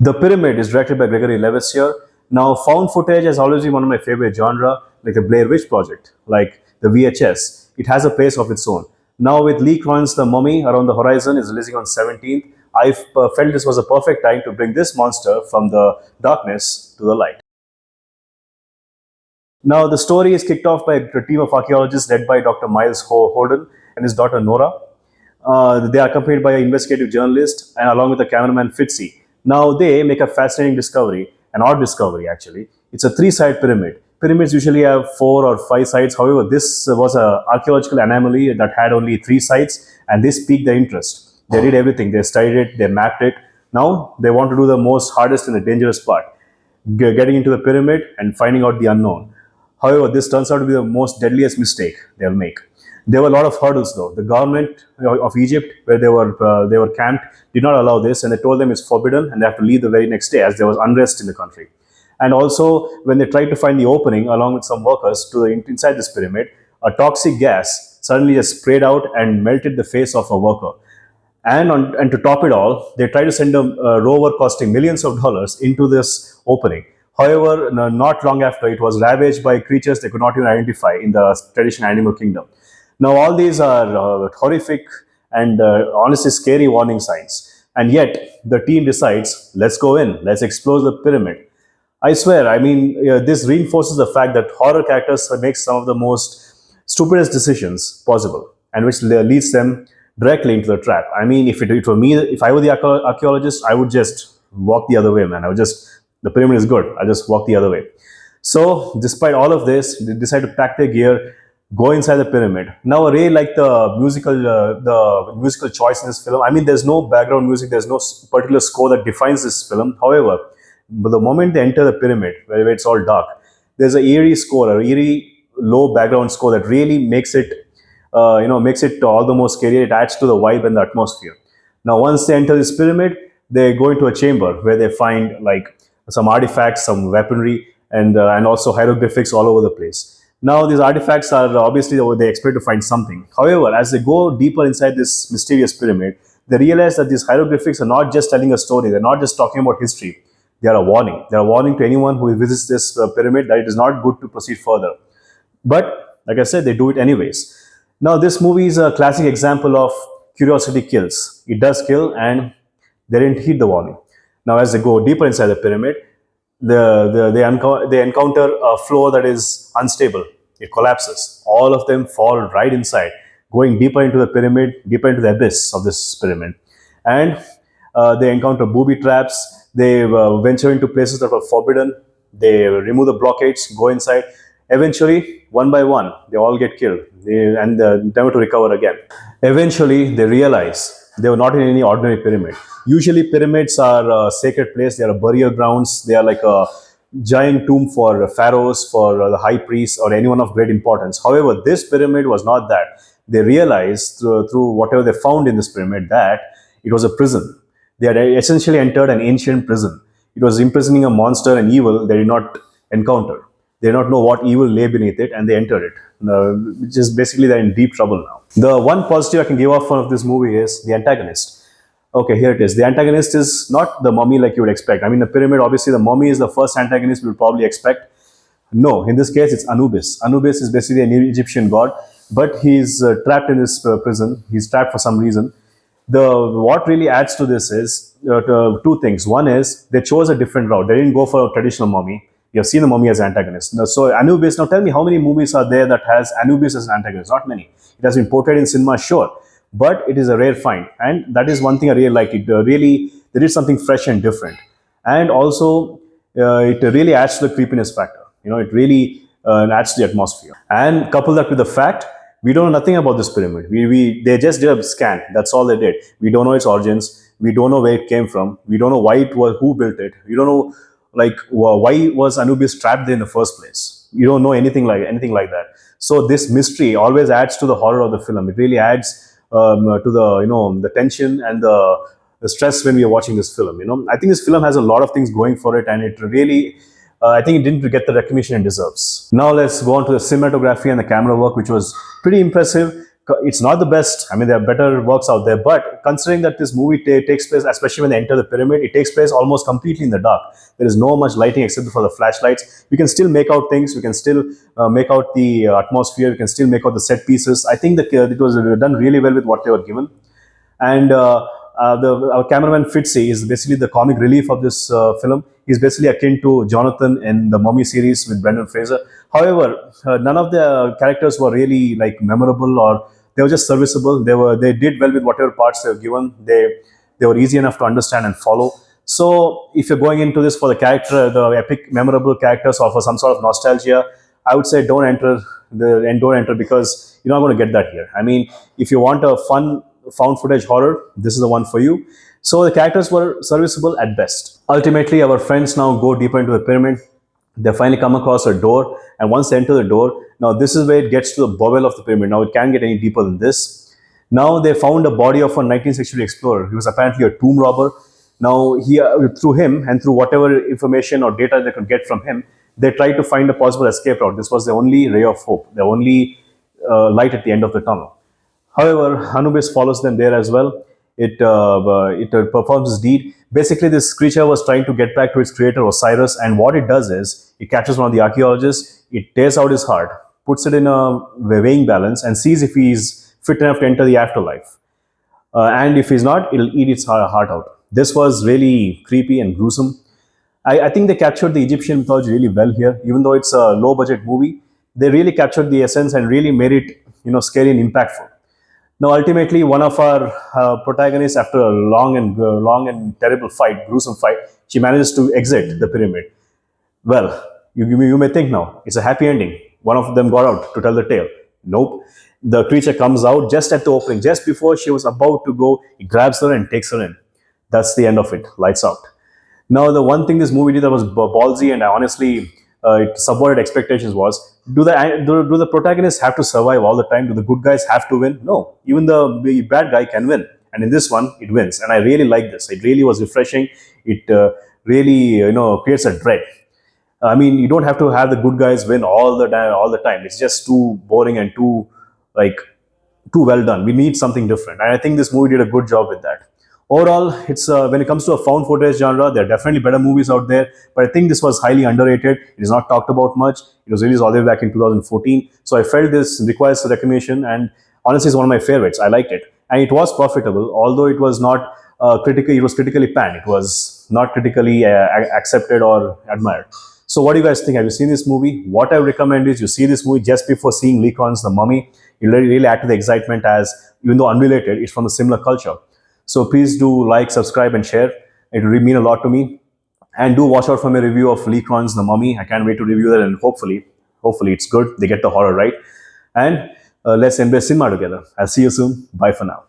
The Pyramid is directed by Gregory Levasseur. Now, found footage has always been one of my favorite genre, like the Blair Witch Project, like the VHS. It has a place of its own. Now, with Lee Cronin's The Mummy around the horizon is releasing on 17th, I felt this was a perfect time to bring this monster from the darkness to the light. Now, the story is kicked off by a team of archaeologists led by Dr. Miles Holden and his daughter Nora. They are accompanied by an investigative journalist and along with the cameraman Fitzy. Now, they make a fascinating discovery, an odd discovery actually. It's a three-side pyramid. Pyramids usually have 4 or 5 sides. However, this was an archaeological anomaly that had only 3 sides, and this piqued their interest. They did everything. They studied it. They mapped it. Now they want to do the most hardest and the dangerous part, getting into the pyramid and finding out the unknown. However, this turns out to be the most deadliest mistake they'll make. There were a lot of hurdles, though. The government of Egypt, where they were camped, did not allow this, and they told them it's forbidden, and they have to leave the very next day, as there was unrest in the country. And also, when they tried to find the opening, along with some workers, to inside this pyramid, a toxic gas suddenly just sprayed out and melted the face of a worker. And to top it all, they tried to send a rover costing millions of dollars into this opening. However, not long after, it was ravaged by creatures they could not even identify in the traditional animal kingdom. Now, all these are horrific and honestly scary warning signs. And yet, the team decides, let's go in, let's explore the pyramid. I swear, I mean, this reinforces the fact that horror characters make some of the most stupidest decisions possible, and which leads them directly into the trap. I mean, if it were me, if I were the archaeologist, I would just walk the other way, man. I would just, the pyramid is good. I'll just walk the other way. So, despite all of this, they decide to pack their gear, go inside the pyramid. Now, I really like the musical choice in this film. I mean, there's no background music, there's no particular score that defines this film. However, but the moment they enter the pyramid, where it's all dark, there's a eerie score, a eerie low background score that really makes it all the more scary. It adds to the vibe and the atmosphere. Now, once they enter this pyramid, they go into a chamber where they find like some artifacts, some weaponry, and also hieroglyphics all over the place. Now, these artifacts are obviously they expect to find something. However, as they go deeper inside this mysterious pyramid, they realize that these hieroglyphics are not just telling a story. They're not just talking about history. They are a warning. They are a warning to anyone who visits this pyramid that it is not good to proceed further. But like I said, they do it anyways. Now, this movie is a classic example of curiosity kills. It does kill, and they didn't heed the warning. Now, as they go deeper inside the pyramid, they encounter a floor that is unstable. It collapses. All of them fall right inside, going deeper into the pyramid, deeper into the abyss of this pyramid. And they encounter booby traps. They venture into places that were forbidden. They remove the blockades, go inside. Eventually, one by one, they all get killed, and never to recover again. Eventually, they realize they were not in any ordinary pyramid. Usually, pyramids are a sacred place. They are burial grounds. They are like a giant tomb for pharaohs, for the high priests, or anyone of great importance. However, this pyramid was not that. They realized through whatever they found in this pyramid that it was a prison. They had essentially entered an ancient prison. It was imprisoning a monster and evil they did not encounter. They did not know what evil lay beneath it, and they entered it. Which is basically they're in deep trouble now. The one positive I can give off of this movie is the antagonist. Okay, here it is. The antagonist is not the mummy like you would expect. I mean, the pyramid, obviously, the mummy is the first antagonist we would probably expect. No, in this case, it's Anubis. Anubis is basically an Egyptian god, but he's trapped in this prison. He's trapped for some reason. What really adds to this is two things. One is they chose a different route. They didn't go for a traditional mummy. You have seen the mummy as antagonist. Now, so Anubis. Now, tell me how many movies are there that has Anubis as an antagonist? Not many. It has been portrayed in cinema, sure, but it is a rare find, and that is one thing I really liked. It really they did something fresh and different, and also it really adds to the creepiness factor. It really adds to the atmosphere. And couple that with the fact we don't know nothing about this pyramid. They just did a scan. That's all they did. We don't know its origins. We don't know where it came from. We don't know why it was, who built it. We don't know like why was Anubis trapped there in the first place. You don't know anything like that. So this mystery always adds to the horror of the film. It really adds to the tension and the stress when we are watching this film. I think this film has a lot of things going for it, and it really I think it didn't get the recognition it deserves. Now let's go on to the cinematography and the camera work, which was pretty impressive. it's not the best. I mean, there are better works out there, but considering that this movie takes place, especially when they enter the pyramid, it takes place almost completely in the dark. There is no much lighting except for the flashlights. We can still make out things. We can still make out the atmosphere. We can still make out the set pieces. I think that it was done really well with what they were given. And our cameraman Fitzy is basically the comic relief of this film. He's basically akin to Jonathan in the Mummy series with Brendan Fraser. However, none of the characters were really like memorable, or they were just serviceable. They did well with whatever parts they were given. They were easy enough to understand and follow. So if you're going into this for the character, the epic, memorable characters, or for some sort of nostalgia, I would say don't enter because you're not going to get that here. I mean, if you want a fun found footage horror, this is the one for you. So the characters were serviceable at best. Ultimately, our friends now go deeper into the pyramid. They finally come across a door, and once they enter the door, now this is where it gets to the bowel of the pyramid. Now it can't get any deeper than this. Now they found a body of a 19th century explorer. He was apparently a tomb robber. Now through him and through whatever information or data they could get from him, they tried to find a possible escape route. This was the only ray of hope, the only light at the end of the tunnel. However, Anubis follows them there as well. It performs its deed. Basically, this creature was trying to get back to its creator Osiris, and what it does is it catches one of the archaeologists, it tears out his heart, puts it in a weighing balance, and sees if he's fit enough to enter the afterlife. And if he's not, it'll eat its heart out. This was really creepy and gruesome. I think they captured the Egyptian mythology really well here, even though it's a low budget movie. They really captured the essence and really made it, scary and impactful. Now, ultimately, one of our protagonists, after a long and terrible fight, gruesome fight, she manages to exit the pyramid. Well, you may think now it's a happy ending. One of them got out to tell the tale. Nope. The creature comes out just at the opening, just before she was about to go. He grabs her and takes her in. That's the end of it. Lights out. Now, the one thing this movie did that was ballsy and honestly it subverted expectations was, do the protagonists have to survive all the time? Do the good guys have to win? No, even the bad guy can win, and in this one it wins. And I really like this. It really was refreshing. It really creates a dread. I mean, you don't have to have the good guys win all the time. It's just too boring and like too well done. We need something different, and I think this movie did a good job with that. Overall, it's when it comes to a found footage genre, there are definitely better movies out there, but I think this was highly underrated. It is not talked about much. It was released all the way back in 2014, so I felt this requires recognition, and honestly, it's one of my favorites. I liked it, and it was profitable, although it was not critical. It was critically panned. It was not critically accepted or admired. So, what do you guys think? Have you seen this movie? What I would recommend is you see this movie just before seeing Lee Khan's The Mummy. It really add to the excitement, as even though unrelated, it's from a similar culture. So please do like, subscribe, and share. It will mean a lot to me. And do watch out for my review of Lee Khan's The Mummy. I can't wait to review that, and hopefully it's good. They get the horror right. And let's embrace cinema together. I'll see you soon. Bye for now.